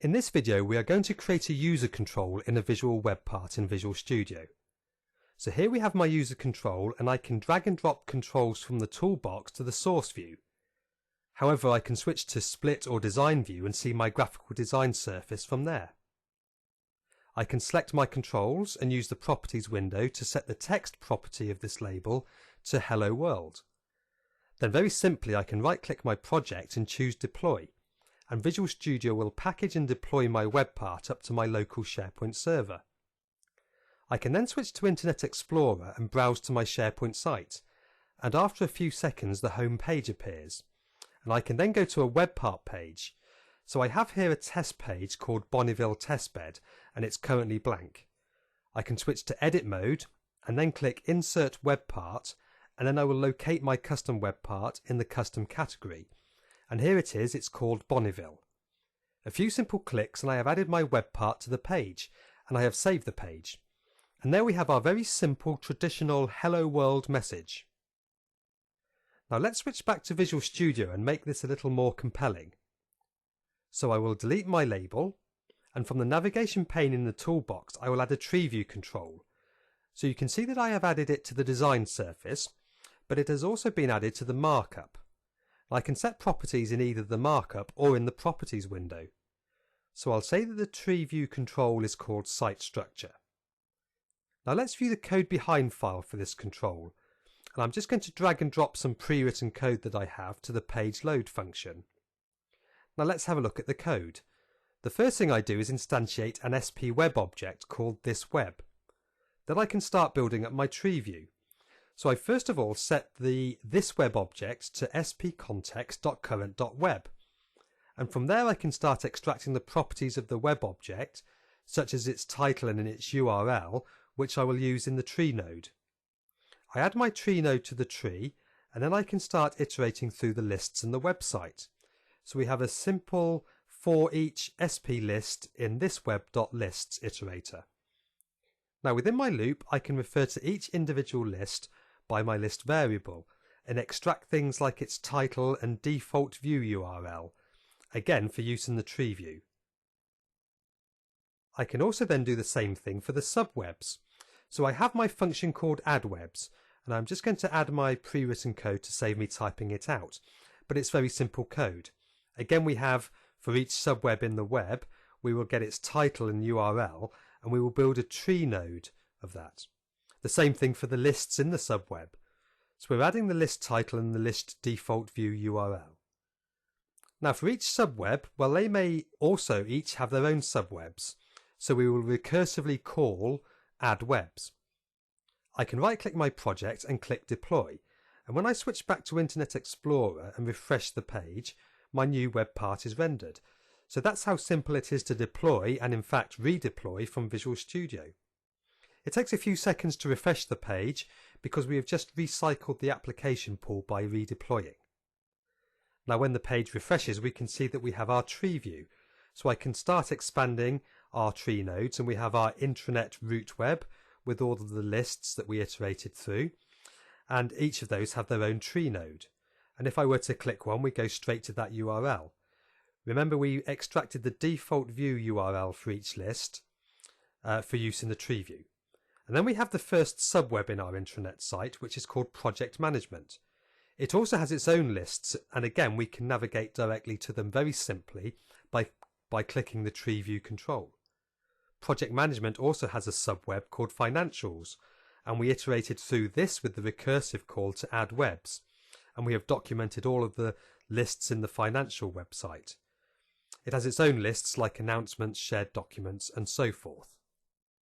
In this video we are going to create a user control in a visual web part in Visual Studio. So here we have my user control and I can drag and drop controls from the toolbox to the source view. However, I can switch to split or design view and see my graphical design surface from there. I can select my controls and use the properties window to set the text property of this label to Hello World. Then very simply I can right click my project and choose deploy, and Visual Studio will package and deploy my web part up to my local SharePoint server. I can then switch to Internet Explorer and browse to my SharePoint site, and after a few seconds the home page appears, and I can then go to a web part page. So I have here a test page called Bonneville Testbed, and it's currently blank. I can switch to edit mode and then click Insert Web Part, and then I will locate my custom web part in the custom category. And here it is, it's called Bonneville. A few simple clicks and I have added my web part to the page, and I have saved the page. And there we have our very simple traditional Hello World message. Now let's switch back to Visual Studio and make this a little more compelling. So I will delete my label, and from the navigation pane in the toolbox I will add a tree view control. So you can see that I have added it to the design surface, but it has also been added to the markup. I can set properties in either the markup or in the properties window. So I'll say that the tree view control is called site structure. Now let's view the code behind file for this control, and I'm just going to drag and drop some pre-written code that I have to the page load function. Now let's have a look at the code. The first thing I do is instantiate an SP web object called thisWeb. Then I can start building up my tree view. So I first of all set the thisWeb object to spcontext.current.web, and from there I can start extracting the properties of the web object, such as its title and its URL, which I will use in the tree node. I add my tree node to the tree, and then I can start iterating through the lists in the website. So we have a simple for each SP list in thisweb.lists iterator. Now within my loop I can refer to each individual list by my list variable and extract things like its title and default view URL, again for use in the tree view. I can also then do the same thing for the subwebs. So I have my function called addWebs, and I'm just going to add my pre-written code to save me typing it out, but it's very simple code. Again, we have for each subweb in the web, we will get its title and URL, and we will build a tree node of that. The same thing for the lists in the subweb. So we're adding the list title and the list default view URL. Now for each subweb, well, they may also each have their own subwebs, so we will recursively call addWebs. I can right click my project and click deploy, and when I switch back to Internet Explorer and refresh the page, my new web part is rendered. So that's how simple it is to deploy and in fact redeploy from Visual Studio. It takes a few seconds to refresh the page because we have just recycled the application pool by redeploying. Now when the page refreshes we can see that we have our tree view, so I can start expanding our tree nodes, and we have our intranet root web with all of the lists that we iterated through, and each of those have their own tree node. And if I were to click one, we go straight to that URL. Remember, we extracted the default view URL for each list for use in the tree view. And then we have the first subweb in our intranet site, which is called Project Management. It also has its own lists, and again we can navigate directly to them very simply by clicking the tree view control. Project Management also has a subweb called Financials, and we iterated through this with the recursive call to addWebs, and we have documented all of the lists in the financial website. It has its own lists like announcements, shared documents, and so forth.